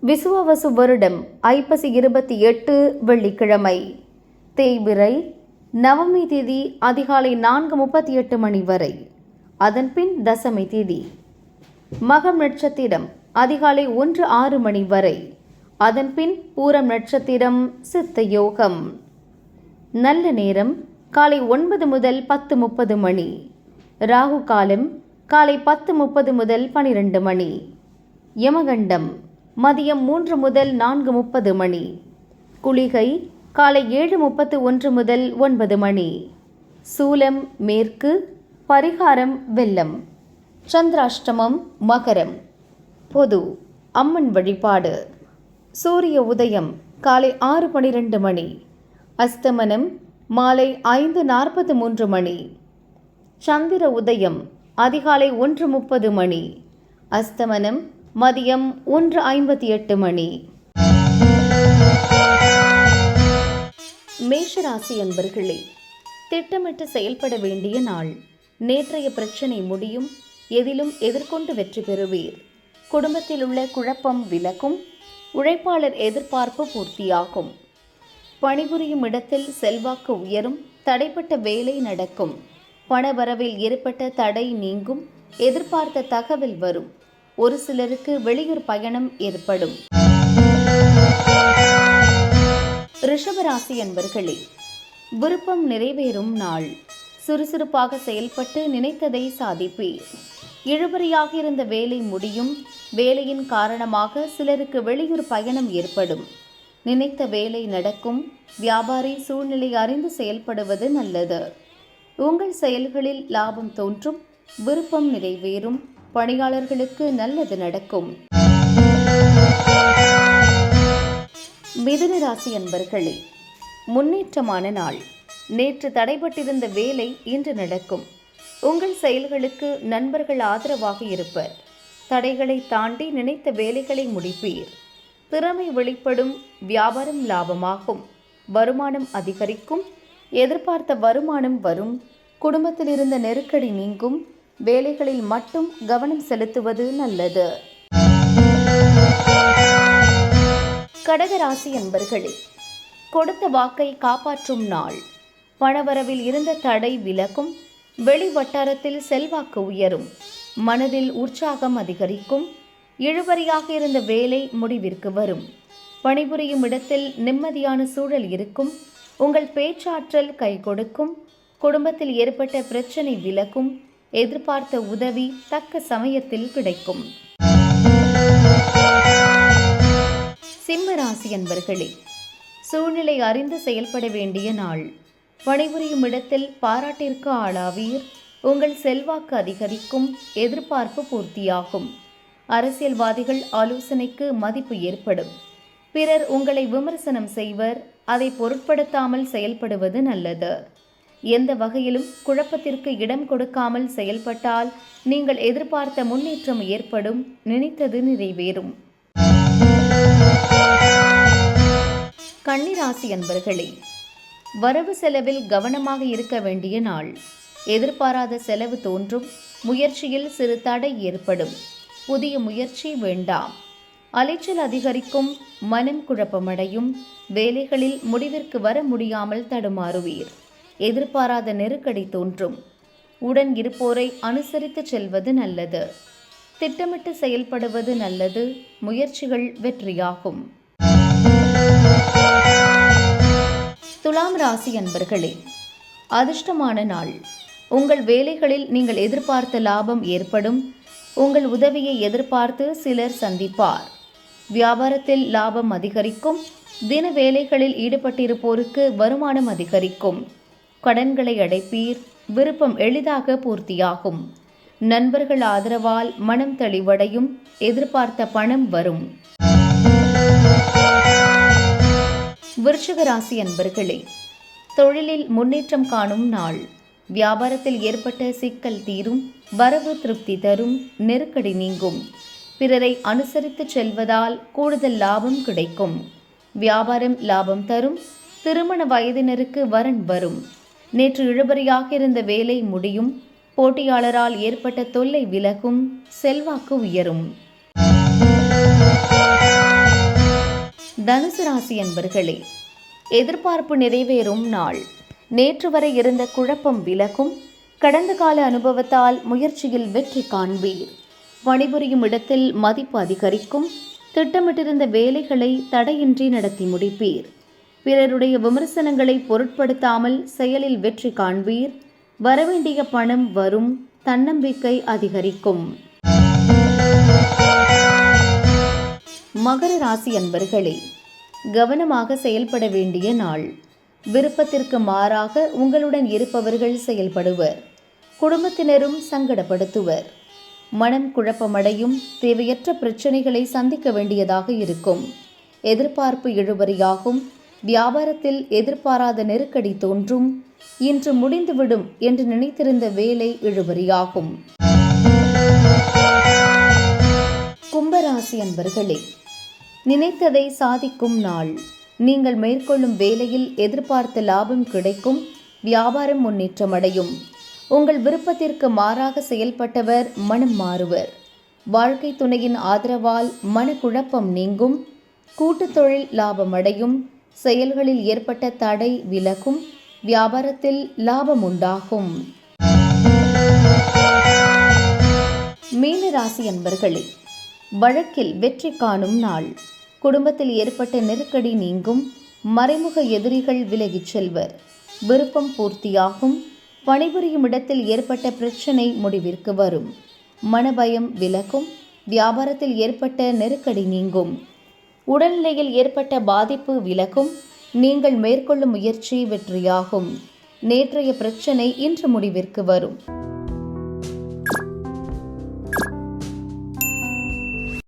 விசுவாவசு வருடம் ஐப்பசி 28 வெள்ளிக்கிழமை. தேய்பிறை. நவமி திதி அதிகாலை 4:38 மணி வரை. அதன்பின் தசமி திதி. மகம் நட்சத்திரம் அதிகாலை 1:06 மணி வரை. அதன்பின் பூரம் நட்சத்திரம். சித்த யோகம். நல்ல நேரம் காலை 9 முதல் 10:30 மணி. ராகு காலம் காலை 10:30 முதல் 12 மணி. யமகண்டம் மதியம் 3 முதல் 4:30 மணி. குளிகை காலை 7:31 முதல் 9 மணி. சூலம் மேற்கு. பரிகாரம் வெள்ளம். சந்திராஷ்டமம் மகரம். பொது அம்மன் வழிபாடு. சூரிய உதயம் காலை 6:12 மணி. அஸ்தமனம் மாலை 5:43 மணி. சந்திர உதயம் அதிகாலை 1:30 மணி. அஸ்தமனம் மதியம் 1:58 மணி. மேஷராசி அன்பர்களே, திட்டமிட்டு செயல்பட வேண்டிய நாள். நேற்றைய பிரச்சனை முடியும். எதிலும் எதிர்கொண்டு வெற்றி பெறுவீர். குடும்பத்தில் உள்ள குழப்பம் விலகும். உழைப்பாளர் எதிர்பார்ப்பு பூர்த்தியாகும். பணிபுரியும் இடத்தில் செல்வாக்கு உயரும். தடைப்பட்ட வேலை நடக்கும். பணவரவில் ஏற்பட்ட தடை நீங்கும். எதிர்பார்த்த தகவல் வரும். ஒரு சிலருக்கு வெளியூர் பயணம் ஏற்படும். ரிஷபராசி அன்பர்களே, விருப்பம் நிறைவேறும் நாள். சுறுசுறுப்பாக செயல்பட்டு நினைத்ததை சாதிப்பீர். இழுபறியாக இருந்த வேலை முடியும். வேலையின் காரணமாக சிலருக்கு வெளியூர் பயணம் ஏற்படும். நினைத்த வேலை நடக்கும். வியாபாரி சூழ்நிலை அறிந்து செயல்படுவது நல்லது. உங்கள் செயல்களில் லாபம் தோன்றும். விருப்பம் நிறைவேறும். பணியாளர்களுக்கு நல்லது நடக்கும். மிதுன ராசி அன்பர்களே, முன்னேற்றமான நாள். நேற்று தடைபட்டிருந்த வேலை இன்று நடக்கும். உங்கள் செயல்களுக்கு நண்பர்கள் ஆதரவாக இருப்பர். தடைகளை தாண்டி நினைத்த வேலைகளை முடிப்பீர். திறமை வெளிப்படும். வியாபாரம் லாபமாகும். வருமானம் அதிகரிக்கும். எதிர்பார்த்த வருமானம் வரும். குடும்பத்தில் இருந்த நெருக்கடி நீங்கும். வேலைகளில் மட்டும் கவனம் செலுத்துவது நல்லது. கடகராசி அன்பர்களே, கொடுத்த வாக்கை காப்பாற்றும் நாள். பணவரவில் இருந்த தடை விலகும். வெளி வட்டாரத்தில் செல்வாக்கு உயரும். மனதில் உற்சாகம் அதிகரிக்கும். இழுபறியாக இருந்த வேலை முடிவிற்கு வரும். பணிபுரியும் இடத்தில் நிம்மதியான சூழல் இருக்கும். உங்கள் பேச்சாற்றல் கை கொடுக்கும். குடும்பத்தில் ஏற்பட்ட பிரச்சனை விலகும். எதிர்பார்த்த உதவி தக்க சமயத்தில் கிடைக்கும். சிம்மராசி அன்பர்களே, சூழ்நிலை அறிந்து செயல்பட வேண்டிய நாள். பணிபுரியும் இடத்தில் பாராட்டிற்கு ஆளாவீர். உங்கள் செல்வாக்கு அதிகரிக்கும். எதிர்பார்ப்பு பூர்த்தியாகும். அரசியல்வாதிகள் ஆலோசனைக்கு மதிப்பு ஏற்படும். பிறர் உங்களை விமர்சனம் செய்வர். அதை பொருட்படுத்தாமல் செயல்படுவது நல்லது. எந்த வகையிலும் குழப்பத்திற்கு இடம் கொடுக்காமல் செயல்பட்டால் நீங்கள் எதிர்பார்த்த முன்னேற்றம் ஏற்படும். நினைத்தது நிறைவேறும். கன்னிராசி அன்பர்களே, வரவு செலவில் கவனமாக இருக்க வேண்டிய நாள். எதிர்பாராத செலவு தோன்றும். முயற்சியில் சிறு தடை ஏற்படும். புதிய முயற்சி வேண்டாம். அலைச்சல் அதிகரிக்கும். மனம் குழப்பமடையும். வேலைகளில் முடிவிற்கு வர முடியாமல் தடுமாறுவீர். எதிர்பாராத நெருக்கடி தோன்றும். உடன் இருப்போரை அனுசரித்து செல்வது நல்லது. திட்டமிட்டு செயல்படுவது நல்லது. முயற்சிகள் வெற்றியாகும். துலாம் ராசி அன்பர்களே, அதிர்ஷ்டமான நாள். உங்கள் வேலைகளில் நீங்கள் எதிர்பார்த்த லாபம் ஏற்படும். உங்கள் உதவியை எதிர்பார்த்து சிலர் சந்திப்பார். வியாபாரத்தில் லாபம் அதிகரிக்கும். தின வேலைகளில் ஈடுபட்டிருப்போருக்கு வருமானம் அதிகரிக்கும். கடன்களை அடைப்பீர். விருப்பம் எளிதாக பூர்த்தியாகும். நண்பர்கள் ஆதரவால் மனம் தெளிவடையும். எதிர்பார்த்த பணம் வரும். விருச்சிக ராசி அன்பர்களே, தொழிலில் முன்னேற்றம் காணும் நாள். வியாபாரத்தில் ஏற்பட்ட சிக்கல் தீரும். வரவு திருப்தி தரும். நெருக்கடி நீங்கும். பிறரை அனுசரித்து செல்வதால் கூடுதல் லாபம் கிடைக்கும். வியாபாரம் லாபம் தரும். திருமண வயதினருக்கு வரன் வரும். நேற்று இழுபறியாக இருந்த வேலை முடியும். போட்டியாளரால் ஏற்பட்ட தொல்லை விலகும். செல்வாக்கு உயரும். தனுசு ராசி அன்பர்களே, எதிர்பார்ப்பு நிறைவேறும் நாள். நேற்று வரை இருந்த குழப்பம் விலகும். கடந்த கால அனுபவத்தால் முயற்சியில் வெற்றி காண்பீர். பணிபுரியும் இடத்தில் மதிப்பு அதிகரிக்கும். திட்டமிட்டிருந்த வேலைகளை தடையின்றி நடத்தி முடிப்பீர். பிறருடைய விமர்சனங்களை பொருட்படுத்தாமல் செயலில் வெற்றி காண்பீர். வரவேண்டிய பணம் வரும். தன்னம்பிக்கை அதிகரிக்கும். மகர ராசி அன்பர்களே, கவனமாக செயல்பட வேண்டிய நாள். விருப்பத்திற்கு மாறாக உங்களுடன் இருப்பவர்கள் செயல்படுவர். குடும்பத்தினரும் சங்கடப்படுத்துவர். மனம் குழப்பமடையும். தேவையற்ற பிரச்சனைகளை சந்திக்க வேண்டியதாக இருக்கும். எதிர்பார்ப்பு இழுபறியாகும். வியாபாரத்தில் எதிர்பாராத நெருக்கடி தோன்றும். இன்று முடிந்துவிடும் என்று நினைத்திருந்த வேலை இழுபறியாகும். கும்பராசி அன்பர்களே, நினைத்ததை சாதிக்கும் நாள். நீங்கள் மேற்கொள்ளும் வேலையில் எதிர்பார்த்த லாபம் கிடைக்கும். வியாபாரம் முன்னேற்றமடையும். உங்கள் விருப்பத்திற்கு மாறாக செயல்பட்டவர் மனம் மாறுவர். வாழ்க்கை துணையின் ஆதரவால் மனக்குழப்பம் நீங்கும். கூட்டுத் தொழில் லாபமடையும். செயல்களில் ஏற்பட்ட தடை விலகும். வியாபாரத்தில் லாபம் உண்டாகும். மீன ராசி அன்பர்களே, வழக்கில் வெற்றி காணும் நாள். குடும்பத்தில் ஏற்பட்ட நெருக்கடி நீங்கும். மறைமுக எதிரிகள் விலகிச் செல்வர். விருப்பம் பூர்த்தியாகும். பணிபுரியும் இடத்தில் ஏற்பட்ட பிரச்சனை முடிவிற்கு வரும். மனபயம் விலகும். வியாபாரத்தில் ஏற்பட்ட நெருக்கடி நீங்கும். உடல்நிலையில் ஏற்பட்ட பாதிப்பு விலகும். நீங்கள் மேற்கொள்ளும் முயற்சி வெற்றியாகும். நேற்றைய பிரச்சனை இன்று முடிவிற்கு வரும்.